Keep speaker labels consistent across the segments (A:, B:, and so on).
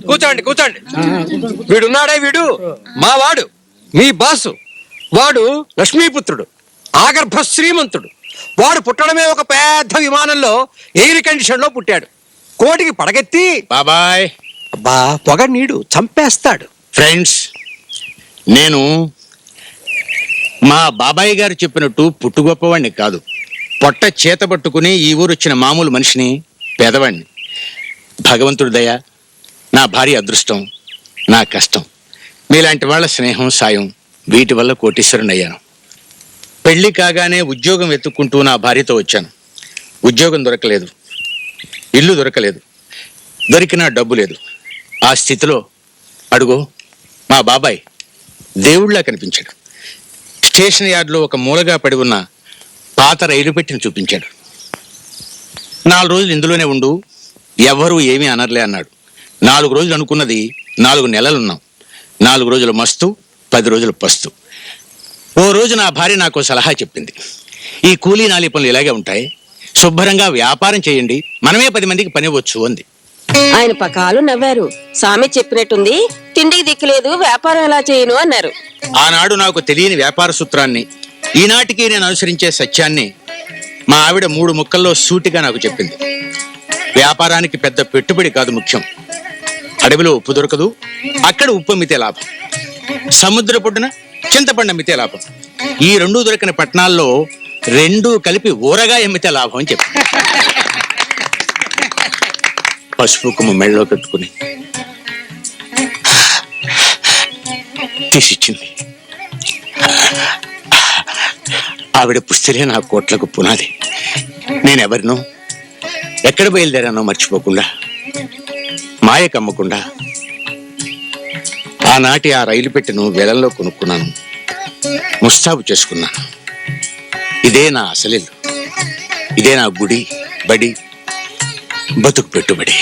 A: కూర్చోండి కూర్చోండి. వీడున్నాడే వీడు మా వాడు, మీ బాసు. వాడు లక్ష్మీపుత్రుడు, ఆగర్భ శ్రీమంతుడు. వాడు పుట్టడమే ఒక పెద్ద విమానంలో ఎయిర్ కండిషన్ లో పుట్టాడు. కోటికి పడగెత్తి
B: బాబాయ్
A: అబ్బా పొగ నీడు చంపేస్తాడు.
B: ఫ్రెండ్స్, నేను మా బాబాయ్ గారు చెప్పినట్టు పుట్టు గొప్పవాణ్ణి కాదు. పొట్ట చేత పట్టుకుని ఈ ఊరు వచ్చిన మామూలు మనిషిని, పేదవాణ్ణి. భగవంతుడి దయ, నా భార్య అదృష్టం, నా కష్టం, మీలాంటి వాళ్ళ స్నేహం సాయం, వీటి వల్ల కోటీశ్వరుని అయ్యాను. పెళ్లి కాగానే ఉద్యోగం వెతుక్కుంటూ నా భార్యతో వచ్చాను. ఉద్యోగం దొరకలేదు, ఇల్లు దొరకలేదు, దొరికినా డబ్బు లేదు. ఆ స్థితిలో అడుగో మా బాబాయ్ దేవుళ్ళ కనిపించాడు. స్టేషన్ యార్డ్లో ఒక మూలగా పడి ఉన్న పాత రైలు పెట్టిని చూపించాడు. 4 రోజులు ఇందులోనే ఉండు, ఎవ్వరూ ఏమీ అనర్లే అన్నాడు. 4 రోజులు అనుకున్నది 4 నెలలున్నాం. 4 రోజులు మస్తు, 10 రోజులు పస్తు. ఓ రోజు నా భార్య నాకు సలహా చెప్పింది. ఈ కూలీ నాలి పనులు ఇలాగే ఉంటాయి, శుభ్రంగా వ్యాపారం చేయండి, మనమే 10 మందికి పని ఇవ్వచ్చు అంది.
C: ఆయన పకాలు నవ్వారు. సామె చెప్పినట్టుంది, తిండికి దిక్కులేదు వ్యాపారం ఎలా చేయను అన్నారు.
B: ఆనాడు నాకు తెలియని వ్యాపార సూత్రాన్ని, ఈనాటికి నేను అనుసరించే సత్యాన్ని మా ఆవిడ 3 ముక్కల్లో సూటిగా నాకు చెప్పింది. వ్యాపారానికి పెద్ద పెట్టుబడి కాదు ముఖ్యం. అడవిలో ఉప్పు దొరకదు, అక్కడ ఉప్పు అమ్మితే లాభం. సముద్ర పొడ్డున చింతపండు అమ్మితే లాభం. ఈ 2 దొరికిన పట్టణాల్లో 2 కలిపి ఊరగా అమ్మితే లాభం అని చెప్పి పసుపు కుమ్మ మెళ్ళలో కట్టుకుని తీసిచ్చింది. ఆవిడ పుస్తలే నా కోట్లకు పునాది. నేనెవరినో, ఎక్కడ బయలుదేరానో మర్చిపోకుండా, మాయ కమ్మకుండా ఆనాటి ఆ రైలు పెట్టెను వేలంలో కొనుక్కున్నాను, ముస్తాబు చేసుకున్నాను. ఇదే నా అసలిల్లు, ఇదే నా గుడి, బడి, బతుకు పెట్టుబడి.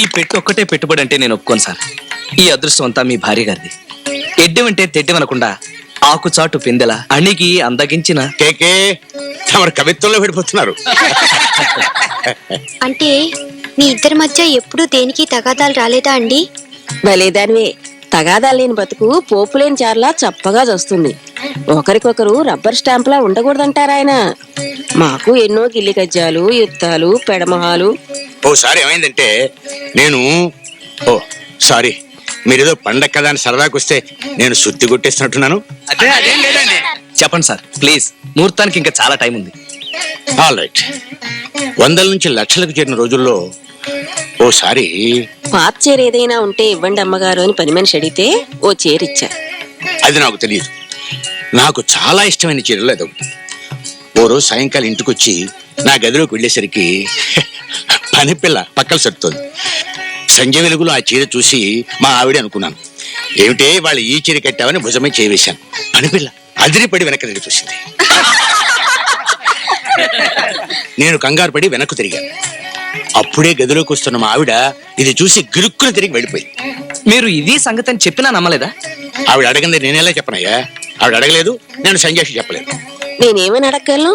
D: ఈ పెట్టు ఒక్కటే పెట్టుబడి అంటే నేను ఒప్పుకోను సార్. ఈ అదృష్టం అంతా మీ భార్య గారిది. ఎడ్డమంటే తెడ్డమనకుండా ఆకుచాటు పిందెల అణిగి అందగించిన
B: కేకే తమరు కవిత్వంలో పడిపోతున్నారు.
E: అంటే మీ ఇద్దరి మధ్య ఎప్పుడు దేనికి తగాదాలు రాలేదా అండి?
C: భలేదానివే, తగాదాలు లేని బతుకు పోపులేని చార్లా చప్పగా వస్తుంది. ఒకరికొకరు రబ్బర్ స్టాంప్లా ఉండకూడదంటారాయన. మాకు ఎన్నో గిల్లి గజ్జాలు, యుద్ధాలు, పెడమహాలు.
B: ఓసారి ఏమైందంటే నేను సారీ, మీరేదో పండగ కదా అని సరదాకు వస్తే నేను శుద్ధి కొట్టేస్తున్నట్టున్నాను.
D: అదేం లేదండి. చెప్పండి సార్ ప్లీజ్, ముహూర్తానికి ఇంకా చాలా టైం ఉంది.
B: All right. 100 నుంచి లక్షలకు చేరిన రోజుల్లో ఓసారి
C: పాత చీర ఏదైనా ఉంటే ఇవ్వండి అమ్మగారు అని పని మనిషి అడిగితే ఓ చీరిచ్చా.
B: అది నాకు తెలియదు. నాకు చాలా ఇష్టమైన చీరలు అదొకటి. ఓ రోజు సాయంకాలం ఇంటికి వచ్చి నా గదిలోకి వెళ్ళేసరికి పని పిల్ల పక్కలు సర్దుతోంది. సంజయ్ వెలుగులో ఆ చీర చూసి మా ఆవిడ అనుకున్నాను, ఏమిటే వాళ్ళు ఈ చీర కట్టావని భుజమే చేయవేశాను. పని పిల్ల అదిరిపడి వెనక్కి తిరిగి చూసింది. నేను కంగారు పడి వెనక్కు తిరిగాను. అప్పుడే గదిలోకి వస్తున్న మా ఆవిడ ఇది చూసి గిరుక్కుని తిరిగి వెళ్ళిపోయింది.
D: మీరు ఇది సంగతి అని చెప్పినా నమ్మలేదా?
B: ఆవిడ అడగంది నేనేలా చెప్పనయ్యా? ఆవిడ అడగలేదు, నేను సంజయ్ చెప్పలేదు.
C: నేనేమని అడగలను?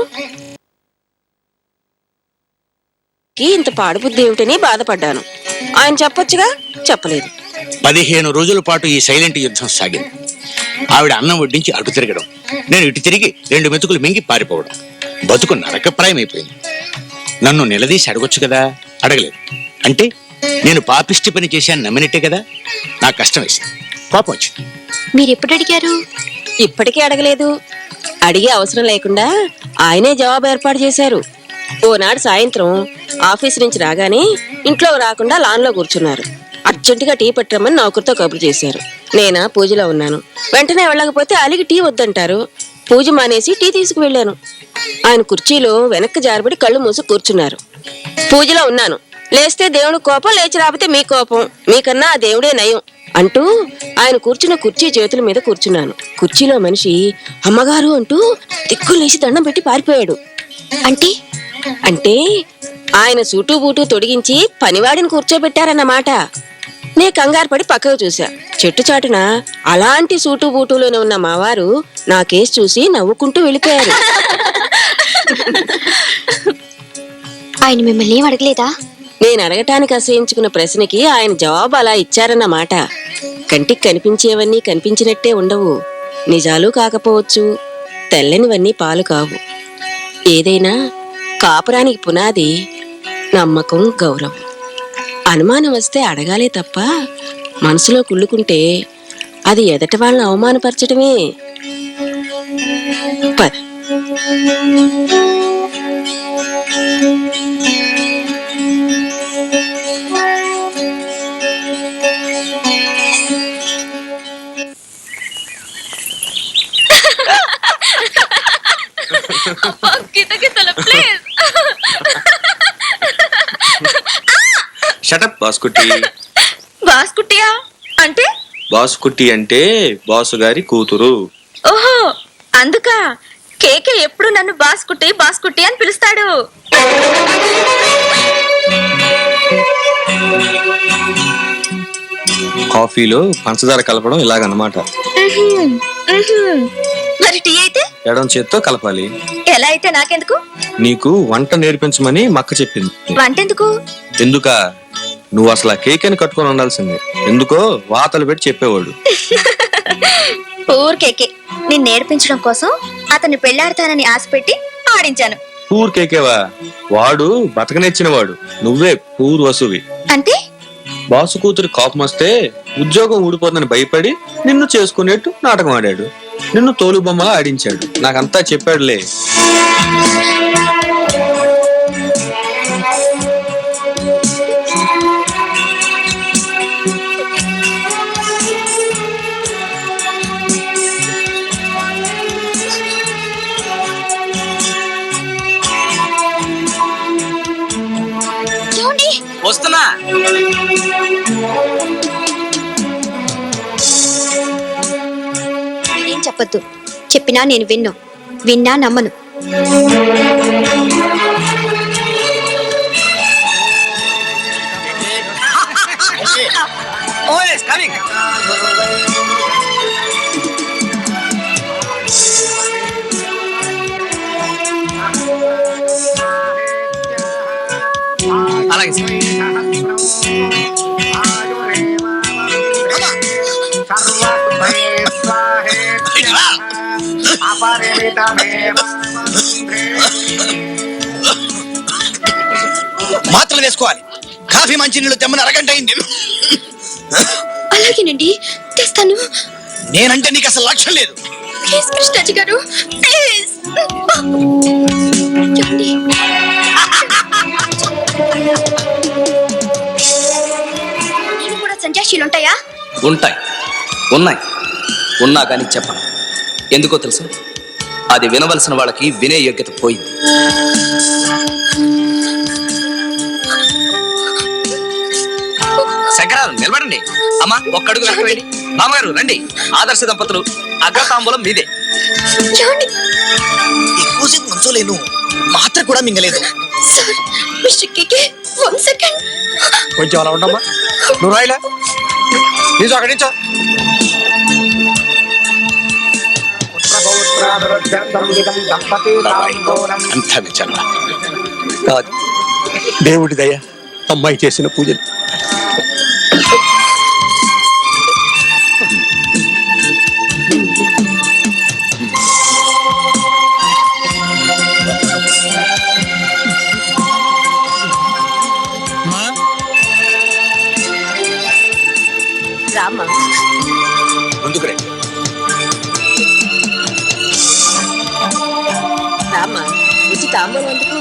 C: ఇంత పాడుబుద్ధి ఏమిటని బాధపడ్డాను. ఆయన చెప్పొచ్చుగా, చెప్పలేదు.
B: 15 రోజుల పాటు ఈ సైలెంట్ యుద్ధం సాగింది. ఆవిడ అన్నం వడ్డించి అటు తిరగడం, నేను ఇటు తిరిగి 2 మెతుకులు మింగి పారిపోవడం. బతుకు నరకప్రాయమైపోయింది. నన్ను నిలదీసి అడగొచ్చు కదా, అడగలేదు. అంటే నేను పాపిష్టి పని చేశాను నమ్మినట్టే కదా. నాకు కష్టం వేసింది, కోపం వచ్చింది.
E: మీరెప్పుడు అడిగారు?
C: ఇప్పటికీ అడగలేదు. అడిగే అవసరం లేకుండా ఆయనే జవాబు ఏర్పాటు చేశారు. ఓనాడు సాయంత్రం ఆఫీస్ నుంచి రాగానే ఇంట్లో రాకుండా లాన్లో కూర్చున్నారు. అర్జెంటుగా టీ పట్టమని నౌకరితో కబురు చేశారు. నేనా పూజలో ఉన్నాను. వెంటనే వెళ్ళకపోతే అలిగి టీ వద్దంటారు. పూజ మానేసి టీ తీసుకువెళ్ళాను. ఆయన కుర్చీలో వెనక్కి జారబడి కళ్ళు మూసి కూర్చున్నారు. పూజలో ఉన్నాను, లేస్తే దేవుడి కోపం, లేచి రాకపోతే మీ కోపం, మీకన్నా ఆ దేవుడే నయం అంటూ ఆయన కూర్చున్న కుర్చీ చేతుల మీద కూర్చున్నాను. కుర్చీలో మనిషి అమ్మగారు అంటూ దిక్కులు లేచి దండం పెట్టి పారిపోయాడు. అంటే ఆయన సూటు బూటు తొడిగించి పనివాడిని కూర్చోబెట్టారన్నమాట. నే కంగారు పడి పక్కకు చూసా. చెట్టు చాటున అలాంటి సూటు బూటులోనే ఉన్న మావారు నా కేసు చూసి నవ్వుకుంటూ వెళ్ళిపోయారు.
E: ఆయన మిమ్మల్ని ఏం అడగలేదా?
C: నేను అడగటానికి అసహించుకున్న ప్రశ్నకి ఆయన జవాబు అలా ఇచ్చారన్నమాట. కంటికి కనిపించేవన్నీ కనిపించినట్టే ఉండవు, నిజాలు కాకపోవచ్చు, తెల్లనివన్నీ పాలు కావు. ఏదైనా కాపురానికి పునాది నమ్మకం, గౌరవం. అనుమానం వస్తే అడగాలే తప్ప మనసులో కుళ్ళుకుంటే అది ఎదట వాళ్ళని అవమానపరచడమే. పద.
F: షటప్ బాస్కుట్టి.
G: బాస్కుట్టియా అంటే?
F: బాస్కుట్టి అంటే బాసు గారి కూతురు.
G: ఓహో, అందుక కేకే ఎప్పుడు నన్ను బాస్కుట్టి బాస్కుట్టి అని పిలుస్తాడు.
F: కాఫీలో పంచదార కలపడం ఇలాగన్నమాట.
G: మరి టీ అయితే
F: ఎడం చేత్తో కలపాలి.
G: ఎలా అయితే నాకెందుకు?
F: నీకు వంట నేర్పించమని మక్క చెప్పింది.
G: వంటెందుకు?
F: ఎందుక? నువ్వు అసలు ఆ కేక్ అని కట్టుకొని ఉండాల్సిందే. ఎందుకో వాతలు పెట్టి చెప్పేవాడు.
G: ఊర్ కేకే నిన్ను నేర్పించడం కోసం అతన్ని పెళ్లాడతానని ఆశ పెట్టి ఆడించాను.
F: పూర్ కేకేవా? వాడు బతకనెచ్చిన వాడు, నువ్వే పూర్ వసువి.
G: అంటే
F: బాసు కూతురు కోపం వస్తే ఉద్యోగం ఊడిపోతుందని భయపడి నిన్ను చేసుకునేట్టు నాటకం ఆడాడు. నిన్ను తోలు బొమ్మలా ఆడించాడు. నాకంతా చెప్పాడులే.
D: వస్తున్నా.
E: మీరేం చెప్పొద్దు. చెప్పినా నేను విన్నా నమ్మను.
D: అలాగే సార్.
B: మాత్రలు వేసుకోవాలి. కాఫీ మంచినీళ్ళు తెమ్మని అరగంట అయింది.
E: అలాగేనండి, తెస్తాను.
B: నేనంటే నీకు అసలు లక్ష్యం లేదు.
E: ప్లీజ్ కృష్ణాజీ గారు, ప్లీజ్. చెప్పండి. నేను కూడా సంజాషీలు ఉంటాయా?
D: ఉంటాయి, ఉన్నాయి. ఉన్నా కానీ చెప్పను. ఎందుకో తెలుసు, అది వినవలసిన వాళ్ళకి వినే యోగ్యత పోయింది. శంకరారు నిలబడండి. అమ్మా ఒక్కడుగు వెనక్కి వేయండి. మామగారు రండి. ఆదర్శ దంపతులు, అగ్రతాంబూలం మీదే.
B: ఎక్కువసేపు మంచోలేను, మాత్ర కూడా మింగలేదు.
E: సార్, మిస్టర్ కేకే, 1 సెకండ్.
A: కొంచెం అలా ఉండమ్మా. నువ్వు రాయిలా నీతో అక్కడి నుంచో.
B: అంతా విచారణ
A: కాదు, దేవుడి దయ, అమ్మాయి చేసిన పూజలు.
C: రామ్మా.
B: ముందుకు రండి.
C: రామ్మా, వచ్చి తాంబూలం అందుకు.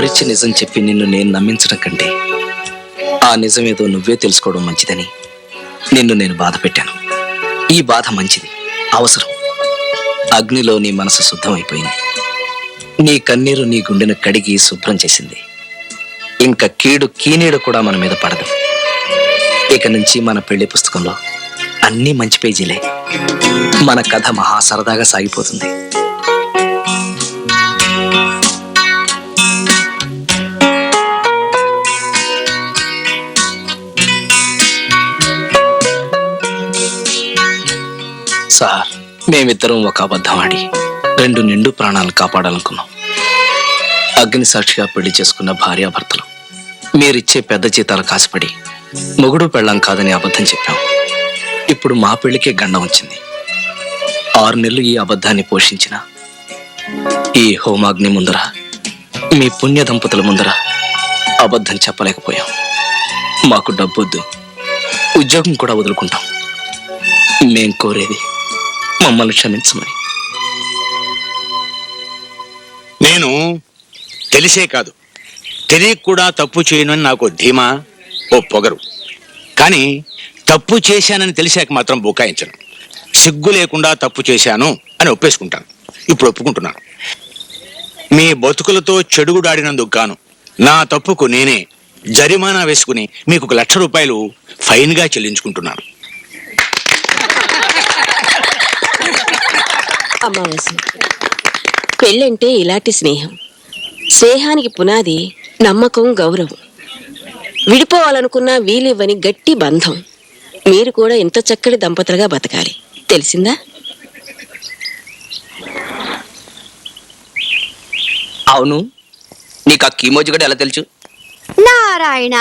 D: అరిచి నిజం చెప్పి నిన్ను నేను నమ్మించడం కంటే ఆ నిజమేదో నువ్వే తెలుసుకోవడం మంచిదని నిన్ను నేను బాధ పెట్టాను. ఈ బాధ మంచిది, అవసరం. అగ్నిలో నీ మనసు శుద్ధమైపోయింది. నీ కన్నీరు నీ గుండెను కడిగి శుభ్రం చేసింది. ఇంకా కీడు కీనీడు కూడా మన మీద పడదు. ఇక నుంచి మన పెళ్లి పుస్తకంలో అన్ని మంచి పేజీలే. మన కథ మహా సరదాగా సాగిపోతుంది. సార్, మేమిద్దరం ఒక అబద్ధం ఆడి 2 నిండు ప్రాణాలు కాపాడాలనుకున్నాం. అగ్ని సాక్షిగా పెళ్లి చేసుకున్న భార్యాభర్తలు మీరిచ్చే పెద్ద జీతాలు కాసిపడి మొగుడు పెళ్ళాం కాదని అబద్ధం చెప్పాం. ఇప్పుడు మా పెళ్లికే గండం వచ్చింది. 6 నెలలు ఈ అబద్ధాన్ని పోషించిన ఈ హోమాగ్ని ముందర, మీ పుణ్య దంపతుల ముందర అబద్ధం చెప్పలేకపోయాం. మాకు డబ్బొద్దు, ఉద్యోగం కూడా వదులుకుంటాం. మేం కోరేది మమ్మల్ని క్షమించమని.
B: నేను తెలిసే కాదు, తెలియక కూడా తప్పు చేయనని నాకు ధీమా, ఓ పొగరు. కానీ తప్పు చేశానని తెలిసాక మాత్రం బుకాయించను. సిగ్గు లేకుండా తప్పు చేశాను అని ఒప్పేసుకుంటాను. ఇప్పుడు ఒప్పుకుంటున్నాను. మీ బతుకులతో చెడుగుడాడినందుకు గాను నా తప్పుకు నేనే జరిమానా వేసుకుని మీకు 1,00,000 రూపాయలు ఫైన్గా చెల్లించుకుంటున్నాను.
C: అమావాస్య. పెళ్ళంటే ఇలాంటి స్నేహం. స్నేహానికి పునాది నమ్మకం, గౌరవం. విడిపోవాలనుకున్నా వీలివ్వని గట్టి బంధం. మీరు కూడా ఇంత చక్కటి దంపతులుగా బతకాలి. తెలిసిందా?
D: అవును, నీకు ఆ కీమోజీ కూడా ఎలా తెలుసు?
G: నారాయణ